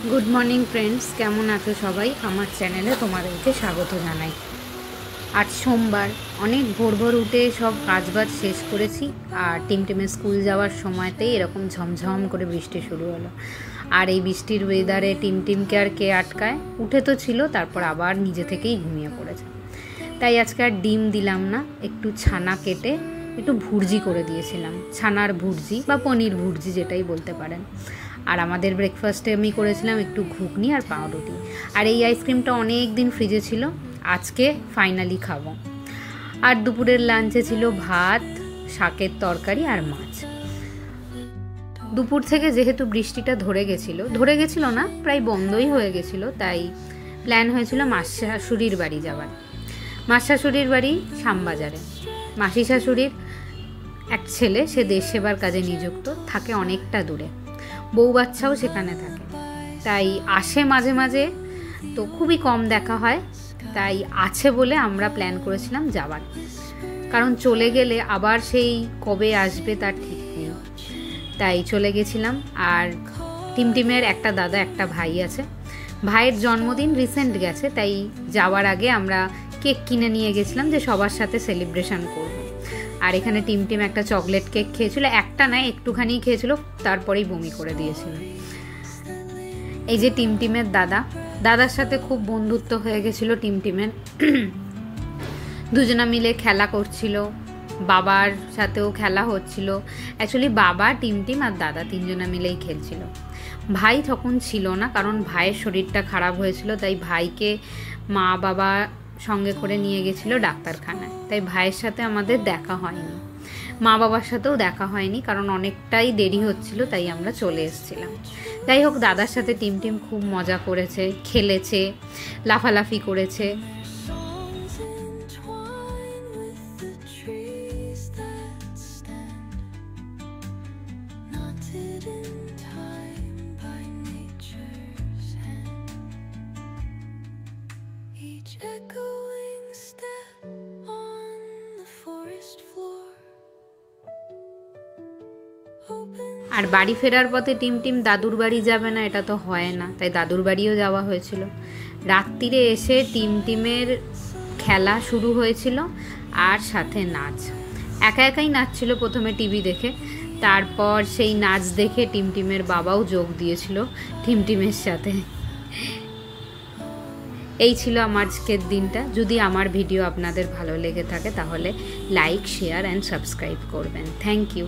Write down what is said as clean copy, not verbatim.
Good morning friends केमन आछो सबाई आमार चैनेले तोमादेरके स्वागत जानाई। आज सोमवार अनेक भोर भोर उठे सब काजबाज शेष करेছি আর টিমটিমে স্কুল যাওয়ার সময়তেই এরকম ঝমঝম করে বৃষ্টি শুরু হলো। আর এই বৃষ্টির ওয়েদারে টিমটিমকে আর কে আটকায়, উঠে তো ছিল তারপর আবার নিজে থেকেই ঘুমিয়ে পড়েছে। তাই আজকে আর ডিম দিলাম না, একটু ছানা কেটে একটু ভুর্জি করে দিয়েছিলাম, ছানার ভুর্জি বা পনির ভুর্জি যেটাই বলতে পারেন। আর আমাদের ব্রেকফাস্টে আমি করেছিলাম একটু ঘুগনি আর পাউরুটি। আর এই আইসক্রিমটা অনেক দিন ফ্রিজে ছিল, আজকে ফাইনালি খাবো। আর দুপুরের লাঞ্চে ছিল ভাত, শাকের তরকারি আর মাছ। দুপুর থেকে যেহেতু বৃষ্টিটা ধরে গেছিল না, প্রায় বন্ধই হয়ে গেছিলো, তাই প্ল্যান হয়েছিল মাসি শাশুড়ির বাড়ি যাওয়ার। মাসি শাশুড়ির বাড়ি শ্যামবাজারে। মাসি শাশুড়ির এক ছেলে, সে দেশ সেবার কাজে নিযুক্ত, থাকে অনেকটা দূরে, বউ বাচ্চাও সেখানে থাকে, তাই আসে মাঝে মাঝে, তো খুবই কম দেখা হয়। তাই আছে বলে আমরা প্ল্যান করেছিলাম যাওয়ার, কারণ চলে গেলে আবার সেই কবে আসবে তার ঠিক নেই। তাই চলে গেছিলাম। আর টিমটিমের একটা দাদা একটা ভাই আছে, ভাইয়ের জন্মদিন রিসেন্ট গেছে, তাই যাওয়ার আগে আমরা কেক কিনে নিয়ে গেছিলাম যে সবার সাথে সেলিব্রেশন করব। আর এখানে টিমটিম একটা চকলেট কেক খেয়েছিল, একটা নয় একটুখানি খেয়েছিল, তারপরেই বমি করে দিয়েছিল। এই যে টিমটিমের দাদার সাথে খুব বন্ধুত্ব হয়ে গেছিলো টিমটিমের। দুজনা মিলে খেলা করছিল, বাবার সাথেও খেলা হচ্ছিল। অ্যাকচুয়ালি বাবা, টিমটিম আর দাদা তিনজনা মিলেই খেলছিল। ভাই তখন ছিল না, কারণ ভাইয়ের শরীরটা খারাপ হয়েছিল, তাই ভাইকে মা বাবা সঙ্গে করে নিয়ে গেছিলো ডাক্তারখানায়, তাই ভাইয়ের সাথে আমাদের দেখা হয়নি, মা বাবার সাথেও দেখা হয়নি, কারণ অনেকটাই দেরি হচ্ছিল, তাই আমরা চলে এসেছিলাম। যাই হোক, দাদার সাথে টিমটিম খুব মজা করেছে, খেলেছে, লাফালাফি করেছে। আর বাড়ি ফেরার পথে টিমটিম দাদুর বাড়ি যাবে না, এটা তো হয় না, তাই দাদুর বাড়িও যাওয়া হয়েছিল। রাত্রিরে এসে টিমটিমের খেলা শুরু হয়েছিল আর সাথে নাচ। একা একাই নাচছিল প্রথমে টিভি দেখে, তারপর সেই নাচ দেখে টিমটিমের বাবাও যোগ দিয়েছিল টিমটিমের সাথে। এই ছিল আমার আজকের দিনটা। যদি আমার ভিডিও আপনাদের ভালো লেগে থাকে তাহলে লাইক, শেয়ার অ্যান্ড সাবস্ক্রাইব করবেন। Thank you.